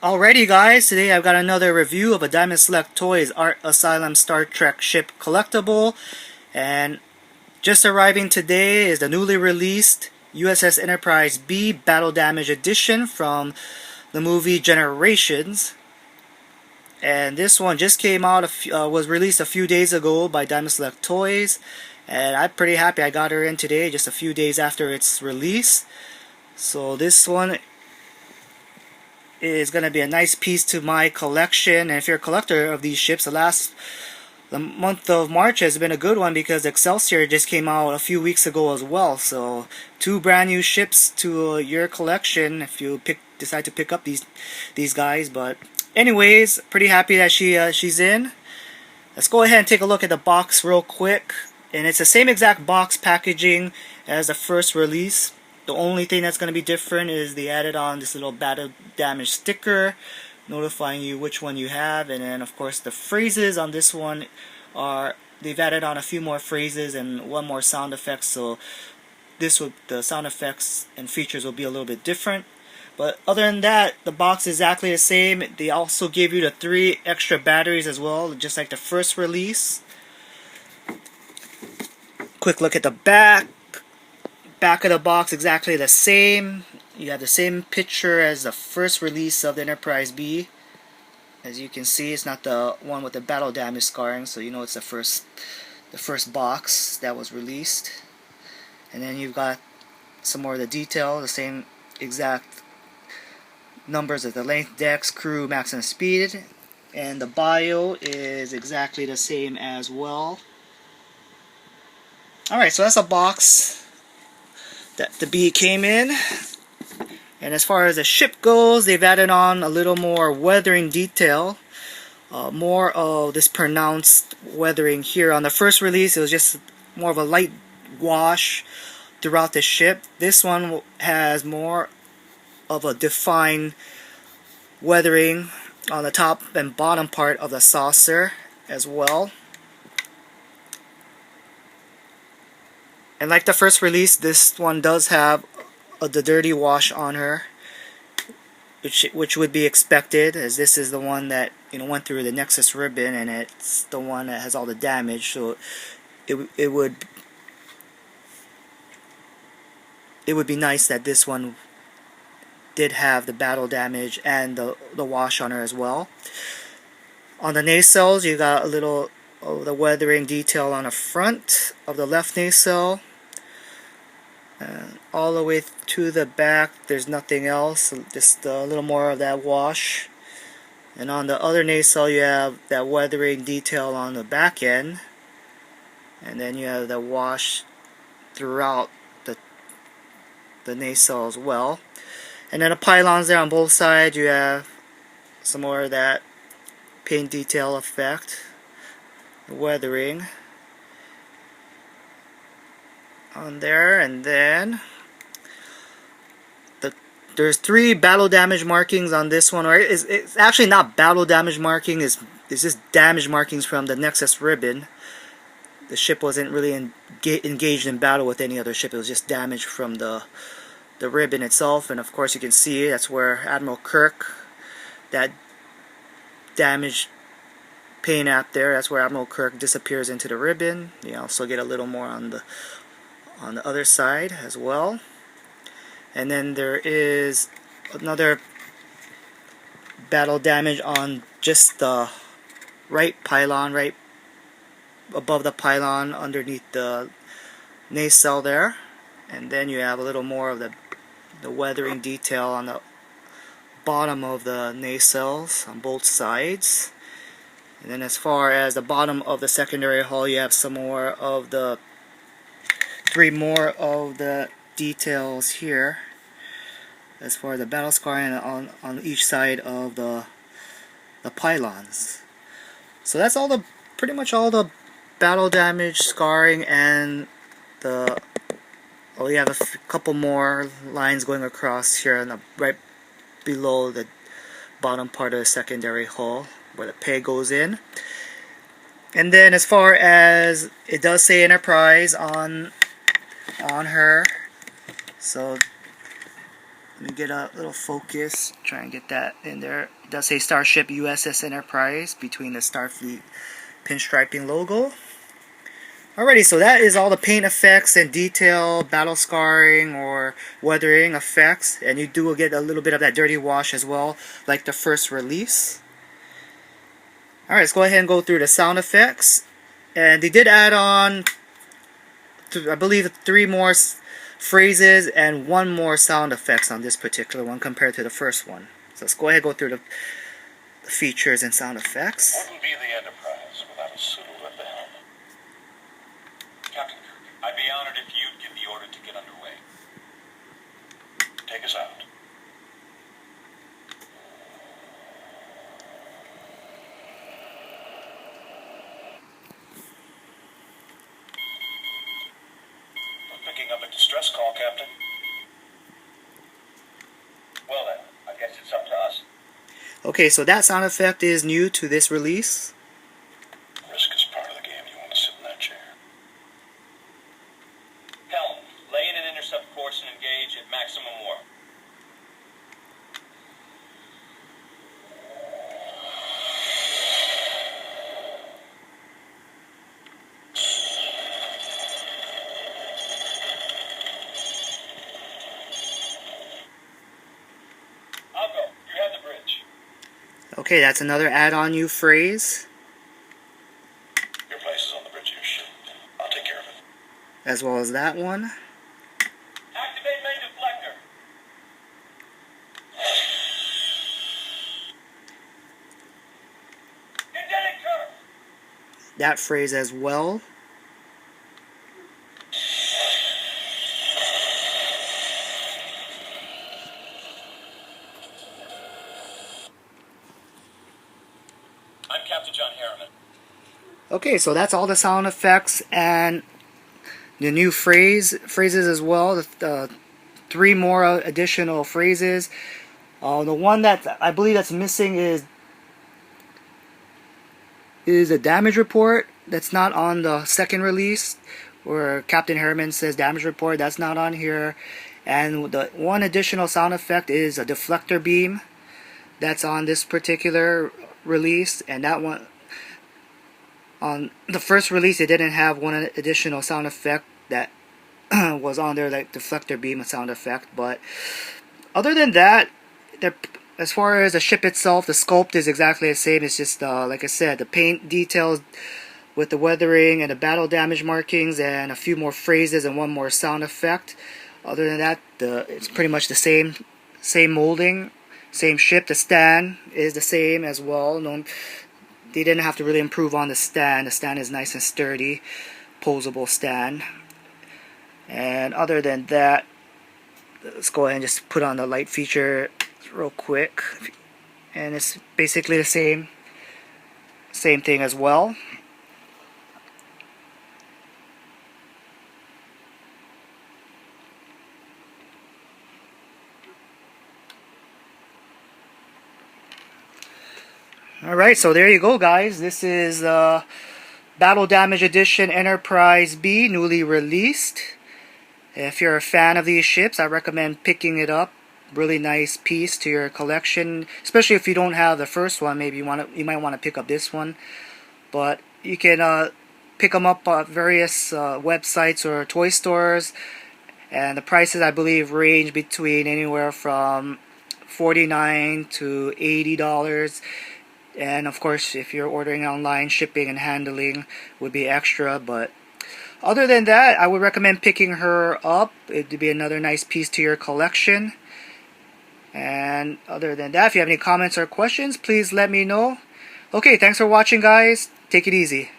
Alrighty guys, today I've got another review of a Diamond Select Toys Art Asylum Star Trek ship collectible, and just arriving today is the newly released USS Enterprise B Battle Damage Edition from the movie Generations. And this one just came out, was released a few days ago by Diamond Select Toys, and I'm pretty happy I got her in today, just a few days after its release. So this one is going to be a nice piece to my collection, and if you're a collector of these ships, the month of March has been a good one because Excelsior just came out a few weeks ago as well. So two brand new ships to your collection if you decide to pick up these guys. But anyways, pretty happy that she's in. Let's go ahead and take a look at the box real quick, and it's the same exact box packaging as the first release. The only thing that's going to be different is they added on this little battle damage sticker notifying you which one you have, and then of course the phrases on this one they've added on a few more phrases and one more sound effect, so the sound effects and features will be a little bit different. But other than that, the box is exactly the same. They also gave you the 3 extra batteries as well, just like the first release. Quick look at the back. Back of the box exactly the same. You have the same picture as the first release of the Enterprise B. As you can see, it's not the one with the battle damage scarring, so you know it's the first box that was released. And then you've got some more of the detail, the same exact numbers of the length, dex, crew, maximum speed, and the bio is exactly the same as well. Alright, so that's a box that the B came in. And as far as the ship goes, they've added on a little more weathering detail, more of this pronounced weathering here. On the first release, it was just more of a light wash throughout the ship. This one has more of a defined weathering on the top and bottom part of the saucer as well. And like the first release, this one does have the dirty wash on her, which would be expected, as this is the one that went through the Nexus ribbon, and it's the one that has all the damage. So it would be nice that this one did have the battle damage and the wash on her as well. On the nacelles, you got a little of the weathering detail on the front of the left nacelle. All the way to the back, there's nothing else, just a little more of that wash. And on the other nacelle, you have that weathering detail on the back end, and then you have the wash throughout the nacelle as well. And then the pylons there on both sides, you have some more of that paint detail effect, the weathering on there. And then there's 3 battle damage markings on this one, or it's actually not battle damage marking, it's just damage markings from the Nexus ribbon. The ship wasn't really engaged in battle with any other ship, it was just damage from the ribbon itself. And of course you can see that's where Admiral Kirk, that damage paint app there, that's where Admiral Kirk disappears into the ribbon. You also get a little more on the other side as well. And then there is another battle damage on just the right pylon, right above the pylon underneath the nacelle there. And then you have a little more of the weathering detail on the bottom of the nacelles on both sides. And then as far as the bottom of the secondary hull, you have some more of the 3 more of the details here as far as the battle scarring on each side of the pylons. So that's pretty much all the battle damage scarring, and you have a couple more lines going across here right below the bottom part of the secondary hull where the peg goes in. And then as far as, it does say Enterprise on her, so Let me get a little focus, try and get that in there. It does say Starship USS Enterprise between the Starfleet pinstriping logo. Alrighty, so that is all the paint effects and detail, battle scarring or weathering effects, and you do get a little bit of that dirty wash as well, like the first release. Alright, let's go ahead and go through the sound effects. And they did add on, I believe, 3 more phrases and 1 more sound effects on this particular one compared to the first one. So let's go ahead and go through the features and sound effects. Wouldn't be the Enterprise without a Sulu at the helm. Captain Kirk, I'd be honored if you'd give the order to get underway. Take us out. We're picking up a distress call, Captain. Well then, I guess it's up to us. Okay, so that sound effect is new to this release. Risk is part of the game. You want to sit in that chair. Helm, lay in an intercept course and engage at maximum warp. I'll go. You have the bridge. Okay, that's another add-on new phrase, Your place is on the bridge of your ship. I'll take care of it. as well as that one. Activate main deflector. Lieutenant Kirk. That phrase as well. I'm Captain John Harriman. Okay, so that's all the sound effects and the new phrases as well. The 3 more additional phrases. The one that I believe that's missing is a damage report. That's not on the second release, where Captain Harriman says damage report. That's not on here. And the one additional sound effect is a deflector beam. That's on this particular release, and that one on the first release it didn't have one additional sound effect that was on there, like deflector beam sound effect. But other than that, as far as the ship itself, the sculpt is exactly the same. It's just like I said, the paint details with the weathering and the battle damage markings and a few more phrases and 1 more sound effect. Other than that, it's pretty much the same molding, same ship. The stand is the same as well. They didn't have to really improve on the stand. The stand is nice and sturdy, posable stand. And other than that, let's go ahead and just put on the light feature real quick. And it's basically the same thing as well. Alright, so there you go, guys. This is Battle Damage Edition Enterprise B, newly released. If you're a fan of these ships, I recommend picking it up. Really nice piece to your collection, especially if you don't have the first one. Maybe you might want to pick up this one. But you can pick them up at various websites or toy stores, and the prices, I believe, range between anywhere from $49 to $80. And of course, if you're ordering online, shipping and handling would be extra. But other than that, I would recommend picking her up. It would be another nice piece to your collection. And other than that, if you have any comments or questions, please let me know. Okay, thanks for watching, guys. Take it easy.